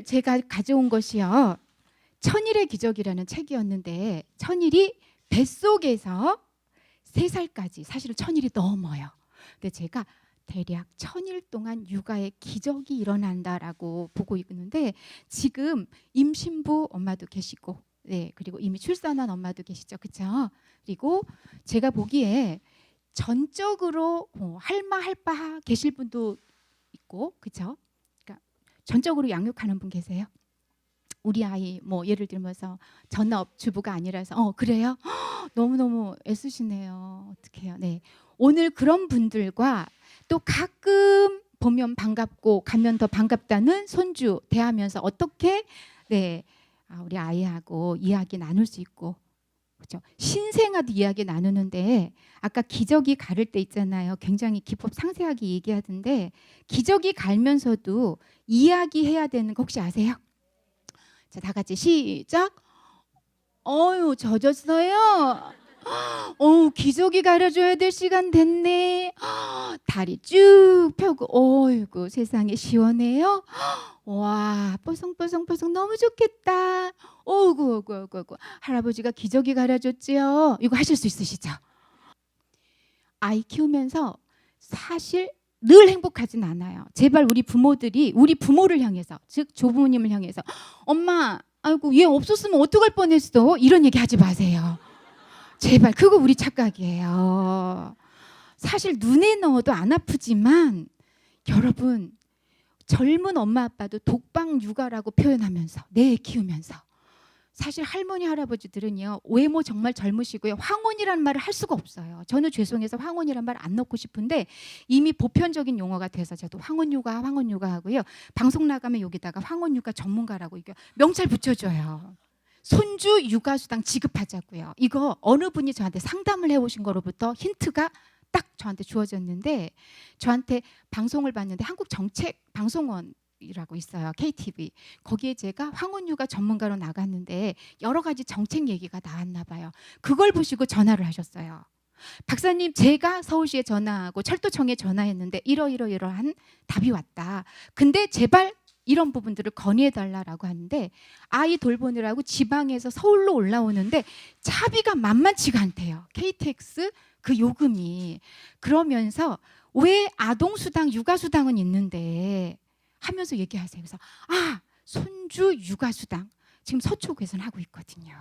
제가 가져온 것이요, 천일의 기적이라는 책이었는데, 천일이 뱃속에서 3살까지, 사실은 천일이 넘어요. 근데 제가 대략 1000일 동안 육아의 기적이 일어난다라고 보고 있는데, 지금 임신부 엄마도 계시고, 네, 그리고 이미 출산한 엄마도 계시죠, 그렇죠? 그리고 제가 보기에 전적으로 할마 계실 분도 있고, 그렇죠? 그러니까 전적으로 양육하는 분 계세요? 우리 아이 뭐 예를 들면서 전업 주부가 아니라서 그래요? 너무너무 애쓰시네요. 어떡해요. 네. 오늘 그런 분들과 또 가끔 보면 반갑고 가면 더 반갑다는 손주 대하면서 어떻게 우리 아이하고 이야기 나눌 수 있고, 그렇죠? 신생아도 이야기 나누는데 아까 기저귀 가를 때 있잖아요. 굉장히 기법 상세하게 얘기하던데, 기저귀 갈면서도 이야기해야 되는 거 혹시 아세요? 자, 다 같이 시작. 젖었어요. 기저귀 갈아줘야 될 시간 됐네. 다리 쭉 펴고, 어이구 세상에 시원해요. 와, 뽀송뽀송뽀송 너무 좋겠다. 어이구 할아버지가 기저귀 갈아줬지요. 이거 하실 수 있으시죠? 아이 키우면서 사실 늘 행복하진 않아요. 제발 우리 부모들이 우리 부모를 향해서, 즉 조부모님을 향해서, 엄마 아이고 얘 없었으면 어떡할 뻔했어, 이런 얘기 하지 마세요. 제발, 그거 우리 착각이에요. 사실 눈에 넣어도 안 아프지만 여러분, 젊은 엄마 아빠도 독방 육아라고 표현하면서 내 애 키우면서, 사실 할머니 할아버지들은요 외모 정말 젊으시고요, 황혼이라는 말을 할 수가 없어요. 저는 죄송해서 황혼이라는 말 안 넣고 싶은데 이미 보편적인 용어가 돼서 저도 황혼육아 하고요, 방송 나가면 여기다가 황혼육아 전문가라고 이거 명찰 붙여줘요. 손주 육아수당 지급하자고요. 이거 어느 분이 저한테 상담을 해오신 거로부터 힌트가 딱 저한테 주어졌는데, 저한테 방송을 봤는데 한국정책방송원이라고 있어요, KTV. 거기에 제가 황혼육아 전문가로 나갔는데 여러 가지 정책 얘기가 나왔나 봐요. 그걸 보시고 전화를 하셨어요. 박사님, 제가 서울시에 전화하고 철도청에 전화했는데 이러한 답이 왔다. 근데 제발 이런 부분들을 건의해달라고 하는데, 아이 돌보느라고 지방에서 서울로 올라오는데 차비가 만만치가 않대요. KTX 그 요금이. 그러면서 왜 아동수당 육아수당은 있는데 하면서 얘기하세요. 그래서 손주 육아수당 지금 서초구에서는 하고 있거든요.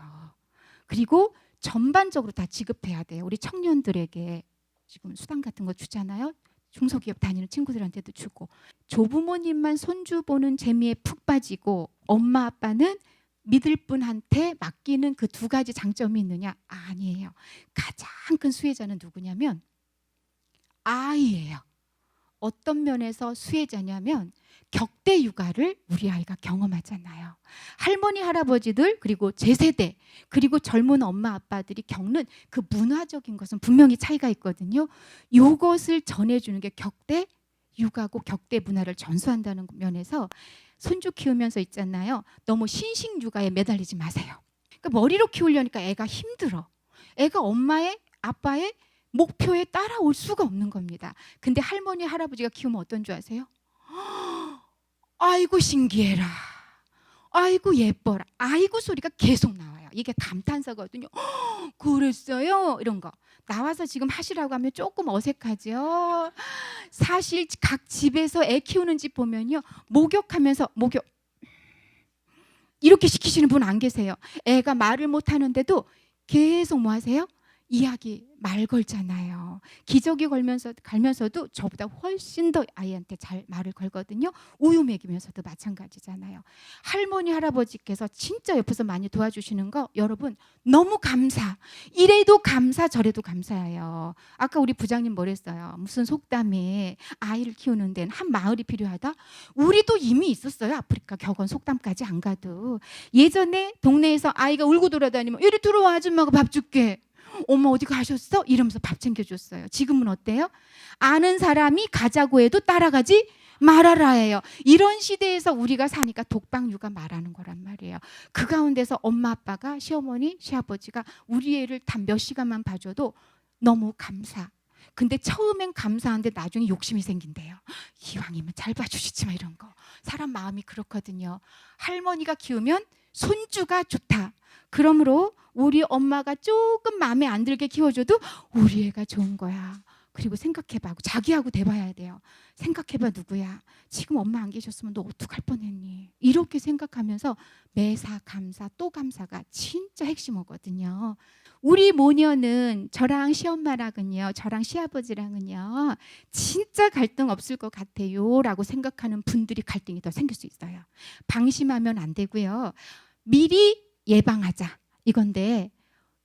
그리고 전반적으로 다 지급해야 돼요. 우리 청년들에게 지금 수당 같은 거 주잖아요. 중소기업 다니는 친구들한테도 주고. 조부모님만 손주 보는 재미에 푹 빠지고 엄마 아빠는 믿을 분한테 맡기는 그 2가지 장점이 있느냐? 아니에요. 가장 큰 수혜자는 누구냐면 아이예요. 어떤 면에서 수혜자냐면 격대 육아를 우리 아이가 경험하잖아요. 할머니 할아버지들, 그리고 제 세대, 그리고 젊은 엄마 아빠들이 겪는 그 문화적인 것은 분명히 차이가 있거든요. 이것을 전해주는 게 격대 육아고, 격대 문화를 전수한다는 면에서 손주 키우면서 있잖아요, 너무 신식 육아에 매달리지 마세요. 그러니까 머리로 키우려니까 애가 힘들어. 애가 엄마의 아빠의 목표에 따라올 수가 없는 겁니다. 근데 할머니 할아버지가 키우면 어떤 줄 아세요? 아이고 신기해라, 아이고 예뻐라, 아이고 소리가 계속 나와요. 이게 감탄사거든요. 그랬어요? 이런 거 나와서 지금 하시라고 하면 조금 어색하죠. 사실 각 집에서 애 키우는 집 보면요, 목욕하면서 목욕 이렇게 시키시는 분 안 계세요. 애가 말을 못 하는데도 계속 뭐 하세요? 이야기 말 걸잖아요. 기저귀 갈면서도 저보다 훨씬 더 아이한테 잘 말을 걸거든요. 우유 먹이면서도 마찬가지잖아요. 할머니 할아버지께서 진짜 옆에서 많이 도와주시는 거 여러분 너무 감사. 이래도 감사 저래도 감사해요. 아까 우리 부장님 뭐랬어요? 무슨 속담에 아이를 키우는 데는 한 마을이 필요하다. 우리도 이미 있었어요. 아프리카 격언 속담까지 안 가도. 예전에 동네에서 아이가 울고 돌아다니면 이리 들어와, 아줌마가 밥 줄게. 엄마 어디 가셨어? 이러면서 밥 챙겨줬어요. 지금은 어때요? 아는 사람이 가자고 해도 따라가지 말아라 해요. 이런 시대에서 우리가 사니까 독방 육아 말하는 거란 말이에요. 그 가운데서 엄마 아빠가, 시어머니 시아버지가 우리 애를 단 몇 시간만 봐줘도 너무 감사. 근데 처음엔 감사한데 나중에 욕심이 생긴대요. 이왕이면 잘 봐주시지 마, 이런 거. 사람 마음이 그렇거든요. 할머니가 키우면 손주가 좋다. 그러므로 우리 엄마가 조금 마음에 안 들게 키워줘도 우리 애가 좋은 거야. 그리고 생각해봐. 자기하고 대봐야 돼요. 생각해봐. 누구야? 지금 엄마 안 계셨으면 너 어떡할 뻔했니? 이렇게 생각하면서 매사 감사 또 감사가 진짜 핵심어거든요. 우리 모녀는 저랑 시엄마랑은요, 저랑 시아버지랑은요 진짜 갈등 없을 것 같아요 라고 생각하는 분들이 갈등이 더 생길 수 있어요. 방심하면 안 되고요. 미리 예방하자 이건데,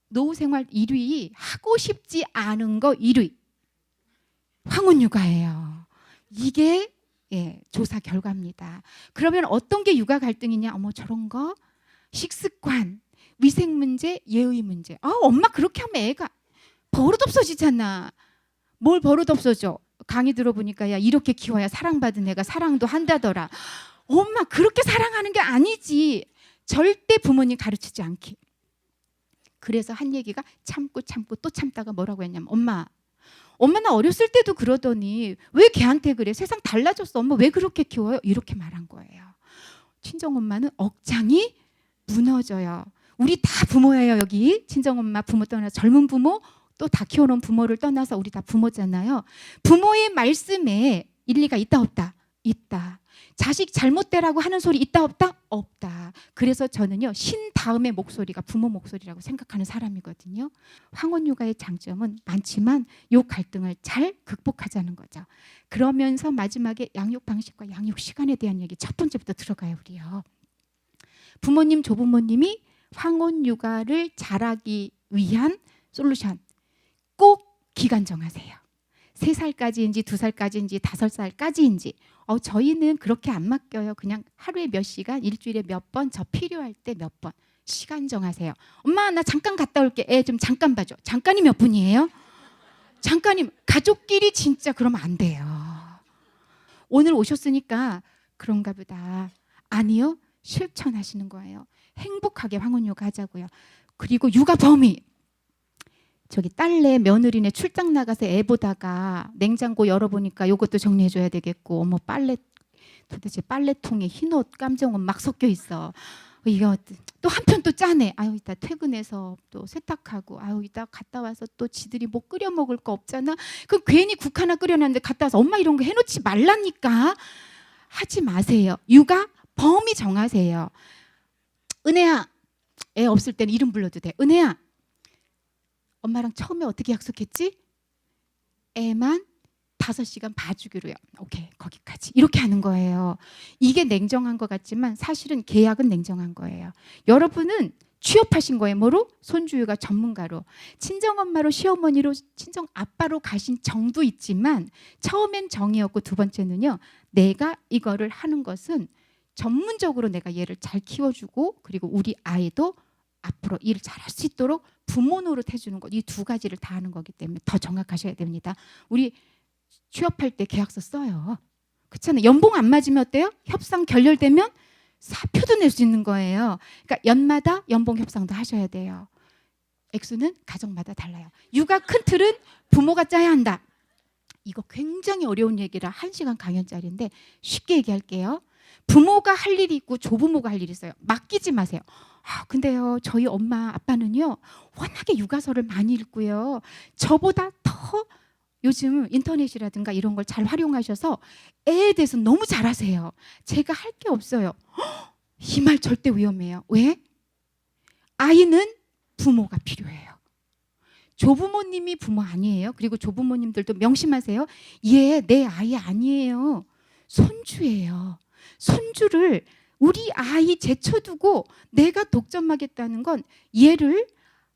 노후생활 1위 하고 싶지 않은 거 1위 황혼육아예요. 이게 조사 결과입니다. 그러면 어떤 게 육아 갈등이냐? 어머 저런 거, 식습관, 위생 문제, 예의 문제. 엄마 그렇게 하면 애가 버릇 없어지잖아. 뭘 버릇 없어져? 강의 들어보니까 야 이렇게 키워야 사랑받은 애가 사랑도 한다더라. 엄마 그렇게 사랑하는 게 아니지. 절대 부모님 가르치지 않기. 그래서 한 얘기가 참고 또 참다가 뭐라고 했냐면 엄마 나 어렸을 때도 그러더니 왜 걔한테 그래? 세상 달라졌어. 엄마 왜 그렇게 키워요? 이렇게 말한 거예요. 친정엄마는 억장이 무너져요. 우리 다 부모예요. 여기 친정엄마 부모 떠나서 젊은 부모 또 다 키워놓은 부모를 떠나서 우리 다 부모잖아요. 부모의 말씀에 일리가 있다 없다? 있다. 자식 잘못되라고 하는 소리 있다 없다? 없다. 그래서 저는요 신 다음의 목소리가 부모 목소리라고 생각하는 사람이거든요. 황혼육아의 장점은 많지만 이 갈등을 잘 극복하자는 거죠. 그러면서 마지막에 양육 방식과 양육 시간에 대한 얘기 첫 번째부터 들어가요. 우리요. 부모님 조부모님이 황혼육아를 잘하기 위한 솔루션 꼭 기간 정하세요. 3살까지인지 2살까지인지 5살까지인지. 저희는 그렇게 안 맡겨요. 그냥 하루에 몇 시간, 일주일에 몇 번, 저 필요할 때 몇 번. 시간 정하세요. 엄마 나 잠깐 갔다 올게. 애 좀 잠깐 봐줘. 잠깐이 몇 분이에요? 잠깐이. 가족끼리 진짜 그러면 안 돼요. 오늘 오셨으니까 그런가 보다. 아니요. 실천하시는 거예요. 행복하게 황혼육아 하자고요. 그리고 육아 범위. 저기 딸내 며느리네 출장 나가서 애 보다가 냉장고 열어보니까 이것도 정리해줘야 되겠고, 어머 빨래 도대체 빨래통에 흰옷 깜정옷 막 섞여 있어. 이거 또 한편 또 짜네. 아유 이따 퇴근해서 또 세탁하고, 아유 이따 갔다 와서 또 지들이 뭐 끓여 먹을 거 없잖아. 그럼 괜히 국 하나 끓여놨는데 갔다 와서 엄마 이런 거 해놓지 말라니까. 하지 마세요. 육아 범위 정하세요. 은혜야, 애 없을 때는 이름 불러도 돼. 은혜야, 엄마랑 처음에 어떻게 약속했지? 애만 5시간 봐주기로요. 오케이, 거기까지. 이렇게 하는 거예요. 이게 냉정한 것 같지만 사실은 계약은 냉정한 거예요. 여러분은 취업하신 거예요. 뭐로? 손주육아 전문가로. 친정엄마로, 시어머니로, 친정아빠로 가신 정도 있지만 처음엔 정이었고, 두 번째는요, 내가 이거를 하는 것은 전문적으로 내가 얘를 잘 키워주고, 그리고 우리 아이도 앞으로 일을 잘할 수 있도록 부모 노릇 해주는 것, 이 두 가지를 다 하는 거기 때문에 더 정확하셔야 됩니다. 우리 취업할 때 계약서 써요. 그렇잖아요. 연봉 안 맞으면 어때요? 협상 결렬되면 사표도 낼 수 있는 거예요. 그러니까 연마다 연봉 협상도 하셔야 돼요. 액수는 가정마다 달라요. 육아 큰 틀은 부모가 짜야 한다. 이거 굉장히 어려운 얘기라 1시간 강연짜리인데 쉽게 얘기할게요. 부모가 할 일이 있고 조부모가 할 일이 있어요. 맡기지 마세요. 근데요 저희 엄마 아빠는요 워낙에 육아서를 많이 읽고요, 저보다 더 요즘 인터넷이라든가 이런 걸 잘 활용하셔서 애에 대해서 너무 잘하세요. 제가 할 게 없어요. 이 말 절대 위험해요. 왜? 아이는 부모가 필요해요. 조부모님이 부모 아니에요. 그리고 조부모님들도 명심하세요. 얘 내 아이 아니에요. 손주예요. 손주를 우리 아이 제쳐두고 내가 독점하겠다는 건 얘를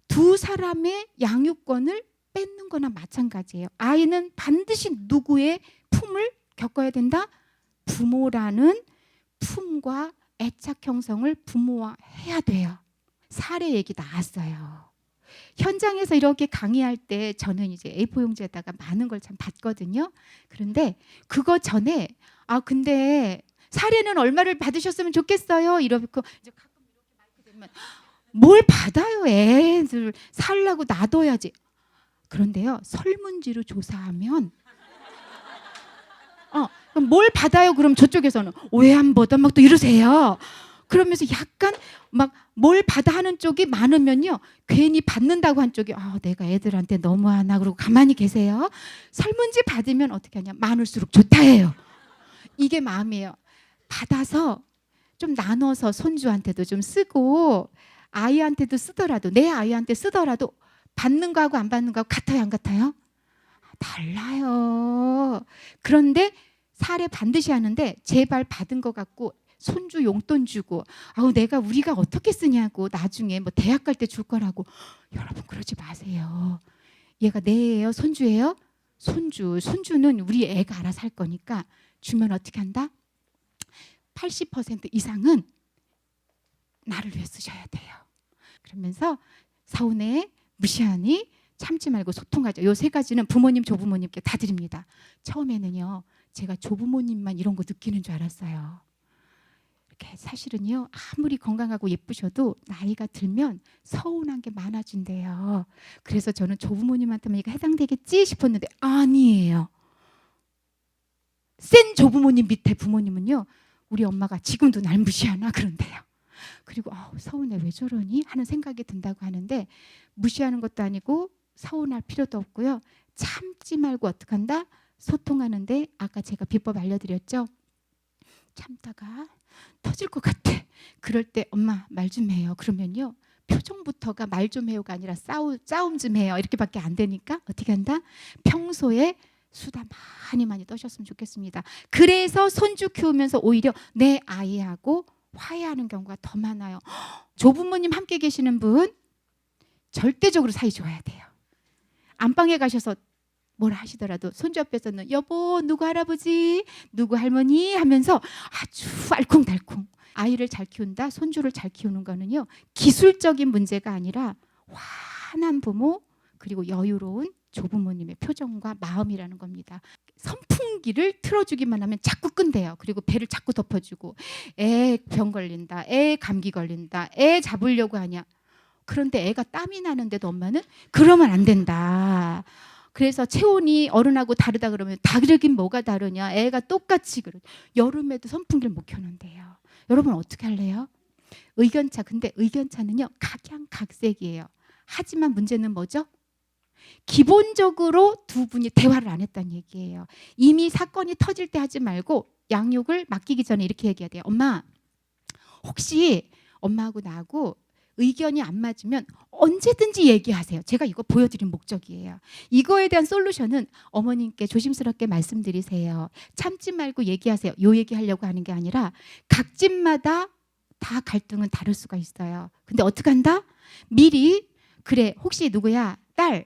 두 사람의 양육권을 뺏는 거나 마찬가지예요. 아이는 반드시 누구의 품을 겪어야 된다? 부모라는 품과 애착 형성을 부모와 해야 돼요. 사례 얘기 나왔어요. 현장에서 이렇게 강의할 때 저는 이제 A4 용지에다가 많은 걸 참 봤거든요. 그런데 그거 전에 근데 사례는 얼마를 받으셨으면 좋겠어요. 이러고 이제 가끔 이렇게 마이크 대면 뭘 받아요? 애들 살라고 놔둬야지. 그런데요, 설문지로 조사하면 그럼 뭘 받아요? 그럼 저쪽에서는 왜 안 받아? 막 또 이러세요. 그러면서 약간 막 뭘 받아 하는 쪽이 많으면요, 괜히 받는다고 한 쪽이 내가 애들한테 너무하나 그러고 가만히 계세요. 설문지 받으면 어떻게 하냐, 많을수록 좋다 해요. 이게 마음이에요. 받아서 좀 나눠서 손주한테도 좀 쓰고 아이한테도 쓰더라도, 내 아이한테 쓰더라도 받는 거하고 안 받는 거하고 같아요, 안 같아요? 달라요. 그런데 사례 반드시 하는데 제발 받은 거 갖고 손주 용돈 주고 내가 우리가 어떻게 쓰냐고 나중에 뭐 대학 갈 때 줄 거라고. 여러분 그러지 마세요. 얘가 내 애예요? 손주예요? 손주는 우리 애가 알아서 할 거니까 주면 어떻게 한다? 80% 이상은 나를 위해 쓰셔야 돼요. 그러면서 서운해, 무시하니, 참지 말고 소통하자. 요 세 가지는 부모님, 조부모님께 다 드립니다. 처음에는요, 제가 조부모님만 이런 거 느끼는 줄 알았어요. 이렇게 사실은요, 아무리 건강하고 예쁘셔도 나이가 들면 서운한 게 많아진대요. 그래서 저는 조부모님한테만 이거 해당되겠지 싶었는데 아니에요. 센 조부모님 밑에 부모님은요, 우리 엄마가 지금도 날 무시하나 그런데요. 그리고 서운해, 왜 저러니 하는 생각이 든다고 하는데, 무시하는 것도 아니고 서운할 필요도 없고요. 참지 말고 어떡한다? 소통하는데 아까 제가 비법 알려드렸죠. 참다가 터질 것 같아. 그럴 때 엄마 말 좀 해요. 그러면요, 표정부터가 말 좀 해요가 아니라 싸움 좀 해요. 이렇게밖에 안 되니까 어떻게 한다? 평소에 수다 많이 떠셨으면 좋겠습니다. 그래서 손주 키우면서 오히려 내 아이하고 화해하는 경우가 더 많아요. 조부모님 함께 계시는 분 절대적으로 사이 좋아야 돼요. 안방에 가셔서 뭐라 하시더라도 손주 앞에서는 여보, 누구 할아버지, 누구 할머니 하면서 아주 알콩달콩. 아이를 잘 키운다, 손주를 잘 키우는 거는요, 기술적인 문제가 아니라 환한 부모 그리고 여유로운 조부모님의 표정과 마음이라는 겁니다. 선풍기를 틀어주기만 하면 자꾸 끈대요. 그리고 배를 자꾸 덮어주고 애 병 걸린다, 애 감기 걸린다, 애 잡으려고 하냐. 그런데 애가 땀이 나는데도 엄마는 그러면 안 된다. 그래서 체온이 어른하고 다르다 그러면 다르긴 뭐가 다르냐. 애가 똑같이 여름에도 선풍기를 못 켜는데요. 여러분 어떻게 할래요? 의견차. 근데 의견차는요, 각양각색이에요. 하지만 문제는 뭐죠? 기본적으로 두 분이 대화를 안 했다는 얘기예요. 이미 사건이 터질 때 하지 말고 양육을 맡기기 전에 이렇게 얘기해야 돼요. 엄마, 혹시 엄마하고 나하고 의견이 안 맞으면 언제든지 얘기하세요. 제가 이거 보여드린 목적이에요. 이거에 대한 솔루션은 어머님께 조심스럽게 말씀드리세요. 참지 말고 얘기하세요. 요 얘기하려고 하는 게 아니라 각 집마다 다 갈등은 다를 수가 있어요. 근데 어떻게 한다? 미리 그래, 혹시 누구야? 딸,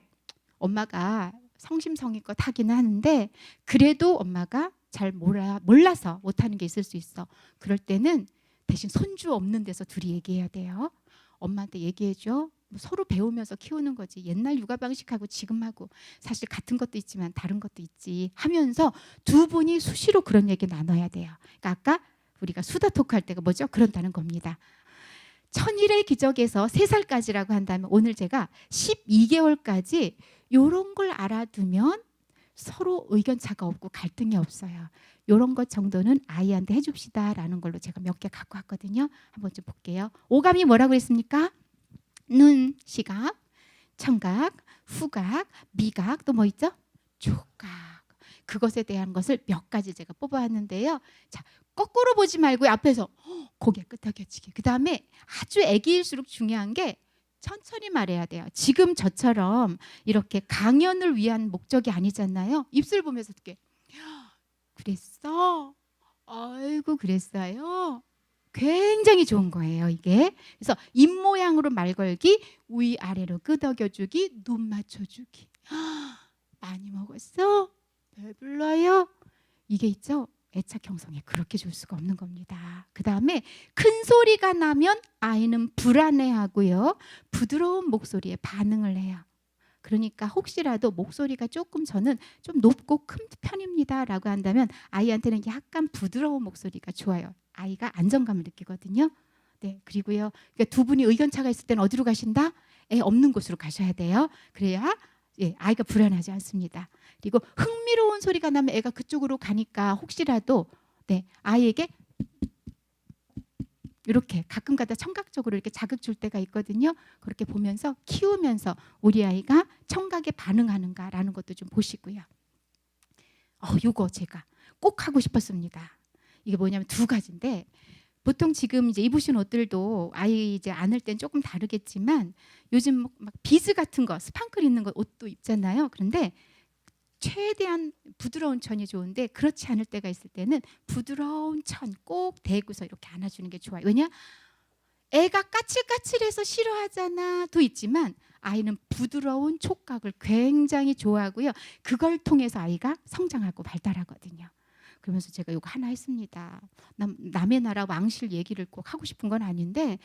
엄마가 성심성의껏 하기는 하는데 그래도 엄마가 잘 몰라서 못하는 게 있을 수 있어. 그럴 때는 대신 손주 없는 데서 둘이 얘기해야 돼요. 엄마한테 얘기해줘. 서로 배우면서 키우는 거지. 옛날 육아 방식하고 지금하고 사실 같은 것도 있지만 다른 것도 있지 하면서 두 분이 수시로 그런 얘기 나눠야 돼요. 그러니까 아까 우리가 수다 토크할 때가 뭐죠? 그런다는 겁니다. 천일의 기적에서 3살까지라고 한다면 오늘 제가 12개월까지 이런 걸 알아두면 서로 의견차가 없고 갈등이 없어요. 이런 것 정도는 아이한테 해줍시다라는 걸로 제가 몇 개 갖고 왔거든요. 한번 좀 볼게요. 오감이 뭐라고 했습니까? 눈, 시각, 청각, 후각, 미각, 또 뭐 있죠? 촉각. 그것에 대한 것을 몇 가지 제가 뽑아왔는데요. 자, 거꾸로 보지 말고 앞에서 고개 끄덕여지게. 그 다음에 아주 애기일수록 중요한 게 천천히 말해야 돼요. 지금 저처럼 이렇게 강연을 위한 목적이 아니잖아요. 입술 보면서 어떻게 그랬어? 아이고 그랬어요? 굉장히 좋은 거예요 이게. 그래서 입모양으로 말 걸기, 위아래로 끄덕여주기, 눈 맞춰주기. 많이 먹었어? 배불러요? 이게 있죠? 애착 형성에 그렇게 줄 수가 없는 겁니다. 그 다음에 큰 소리가 나면 아이는 불안해하고요. 부드러운 목소리에 반응을 해요. 그러니까 혹시라도 목소리가 조금 저는 좀 높고 큰 편입니다 라고 한다면 아이한테는 약간 부드러운 목소리가 좋아요. 아이가 안정감을 느끼거든요. 네, 그리고요. 그러니까 두 분이 의견차가 있을 때는 어디로 가신다? 애 없는 곳으로 가셔야 돼요. 그래야 예, 아이가 불안하지 않습니다. 그리고 흥미로운 소리가 나면 애가 그쪽으로 가니까 혹시라도 네, 아이에게 이렇게 가끔가다 청각적으로 이렇게 자극 줄 때가 있거든요. 그렇게 보면서 키우면서 우리 아이가 청각에 반응하는가라는 것도 좀 보시고요. 요거 제가 꼭 하고 싶었습니다. 이게 뭐냐면 두 가지인데 보통 지금 이제 입으신 옷들도 아이 이제 안을 땐 조금 다르겠지만 요즘 막 비즈 같은 거, 스판클 있는 거 옷도 입잖아요. 그런데 최대한 부드러운 천이 좋은데 그렇지 않을 때가 있을 때는 부드러운 천 꼭 대고서 이렇게 안아주는 게 좋아요. 왜냐? 애가 까칠까칠해서 싫어하잖아도 있지만 아이는 부드러운 촉각을 굉장히 좋아하고요. 그걸 통해서 아이가 성장하고 발달하거든요. 그러면서 제가 이거 하나 했습니다. 남의 나라 왕실 얘기를 꼭 하고 싶은 건 아닌데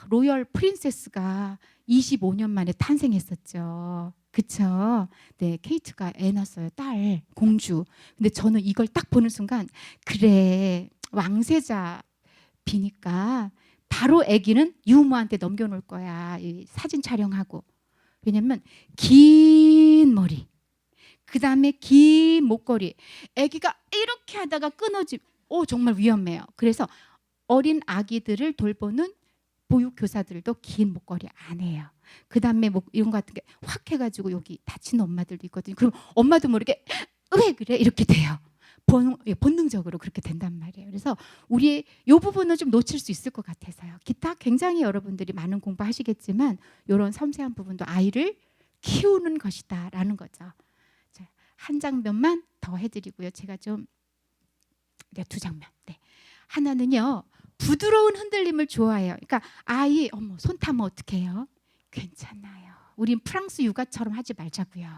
로열 프린세스가 25년 만에 탄생했었죠. 그쵸? 네, 케이트가 애 낳았어요. 딸, 공주. 근데 저는 이걸 딱 보는 순간 그래, 왕세자 비니까 바로 아기는 유모한테 넘겨놓을 거야. 이 사진 촬영하고. 왜냐면 긴 머리, 그 다음에 긴 목걸이. 아기가 이렇게 하다가 끊어지, 정말 위험해요. 그래서 어린 아기들을 돌보는 보육교사들도 긴 목걸이 안 해요. 그 다음에 뭐 이런 거 같은 게 확 해가지고 여기 다치는 엄마들도 있거든요. 그럼 엄마도 모르게 왜 그래? 이렇게 돼요. 본능적으로 그렇게 된단 말이에요. 그래서 우리 이 부분은 좀 놓칠 수 있을 것 같아서요. 기타 굉장히 여러분들이 많은 공부하시겠지만 이런 섬세한 부분도 아이를 키우는 것이다라는 거죠. 자, 한 장면만 더 해드리고요. 제가 좀 두 장면. 네. 하나는요. 부드러운 흔들림을 좋아해요. 그러니까 아이 손 타면 어떡해요? 괜찮아요. 우린 프랑스 육아처럼 하지 말자고요.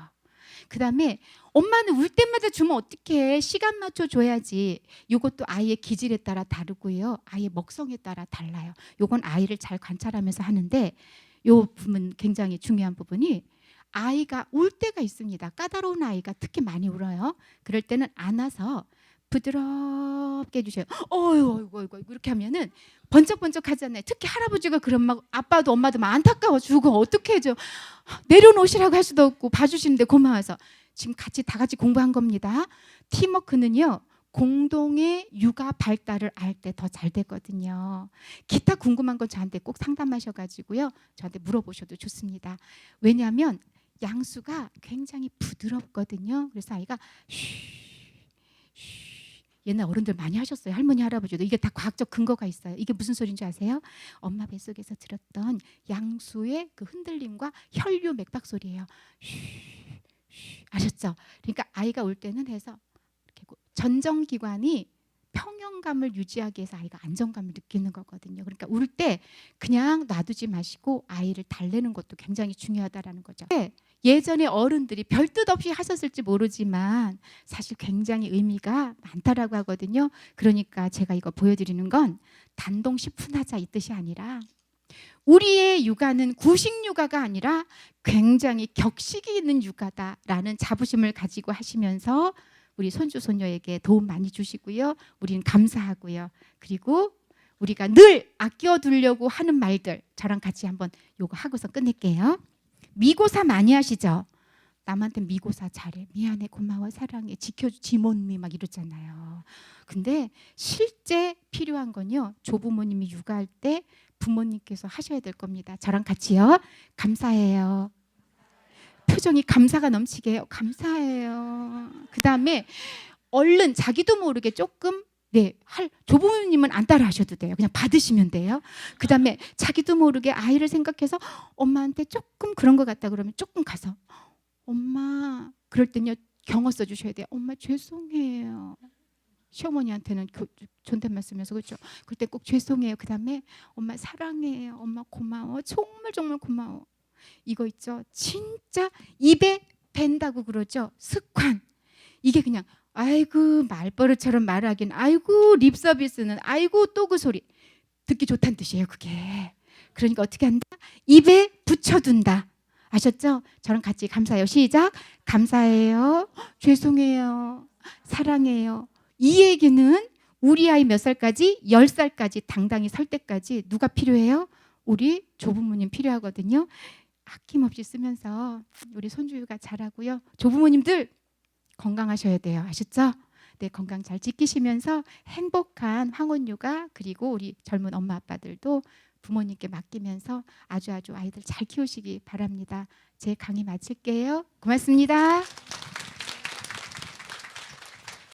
그 다음에 엄마는 울 때마다 주면 어떡해. 시간 맞춰 줘야지. 이것도 아이의 기질에 따라 다르고요. 아이의 먹성에 따라 달라요. 이건 아이를 잘 관찰하면서 하는데 이 부분 굉장히 중요한 부분이 아이가 울 때가 있습니다. 까다로운 아이가 특히 많이 울어요. 그럴 때는 안아서 부드럽게 해주셔요. 어이구 이렇게 하면은 번쩍번쩍 하잖아요. 특히 할아버지가 그럼 막 아빠도 엄마도 막 안타까워 죽어. 어떻게 해줘. 내려놓으시라고 할 수도 없고 봐주시는데 고마워서 지금 다 같이 공부한 겁니다. 팀워크는요. 공동의 육아 발달을 알 때 더 잘 되거든요. 기타 궁금한 건 저한테 꼭 상담하셔가지고요. 저한테 물어보셔도 좋습니다. 왜냐하면 양수가 굉장히 부드럽거든요. 그래서 아이가 옛날 어른들 많이 하셨어요. 할머니 할아버지도. 이게 다 과학적 근거가 있어요. 이게 무슨 소리인지 아세요? 엄마 뱃속에서 들었던 양수의 그 흔들림과 혈류 맥박 소리예요. 아셨죠? 그러니까 아이가 울 때는 해서 이렇게 전정기관이 평형감을 유지하기 위해서 아이가 안정감을 느끼는 거거든요. 그러니까 울 때 그냥 놔두지 마시고 아이를 달래는 것도 굉장히 중요하다라는 거죠. 예전에 어른들이 별 뜻 없이 하셨을지 모르지만 사실 굉장히 의미가 많다라고 하거든요. 그러니까 제가 이거 보여드리는 건 단동식품하자 이 뜻이 아니라 우리의 육아는 구식 육아가 아니라 굉장히 격식이 있는 육아다라는 자부심을 가지고 하시면서 우리 손주 손녀에게 도움 많이 주시고요. 우리는 감사하고요. 그리고 우리가 늘 아껴두려고 하는 말들 저랑 같이 한번 요거 하고서 끝낼게요. 미고사 많이 하시죠? 남한테 미고사 잘해. 미안해. 고마워. 사랑해. 지켜주. 지몬미 막 이러잖아요. 근데 실제 필요한 건요. 조부모님이 육아할 때 부모님께서 하셔야 될 겁니다. 저랑 같이요. 감사해요. 표정이 감사가 넘치게 해요. 감사해요. 그 다음에 얼른 자기도 모르게 조금 조부모님은 안 따라 하셔도 돼요. 그냥 받으시면 돼요. 그 다음에 자기도 모르게 아이를 생각해서 엄마한테 조금 그런 것 같다 그러면 조금 가서 엄마 그럴 땐요 경어 써주셔야 돼요. 엄마 죄송해요. 시어머니한테는 존댓말 쓰면서 그렇죠. 그럴 때 꼭 죄송해요. 그 다음에 엄마 사랑해요. 엄마 고마워. 정말 정말 고마워. 이거 있죠. 진짜 입에 밴다고 그러죠. 습관. 이게 그냥 아이고 말버릇처럼 말하긴 아이고 립 서비스는 아이고 또 그 소리 듣기 좋다는 뜻이에요. 그게. 그러니까 어떻게 한다? 입에 붙여둔다. 아셨죠? 저랑 같이 감사해요. 시작. 감사해요. 죄송해요. 사랑해요. 이 얘기는 우리 아이 몇 살까지? 10살까지 당당히 설 때까지 누가 필요해요? 우리 조부모님 필요하거든요. 아낌없이 쓰면서 우리 손주가 잘하고요. 조부모님들 건강하셔야 돼요. 아셨죠? 네, 건강 잘 지키시면서 행복한 황혼육아 그리고 우리 젊은 엄마 아빠들도 부모님께 맡기면서 아주 아이들 잘 키우시기 바랍니다. 제 강의 마칠게요. 고맙습니다.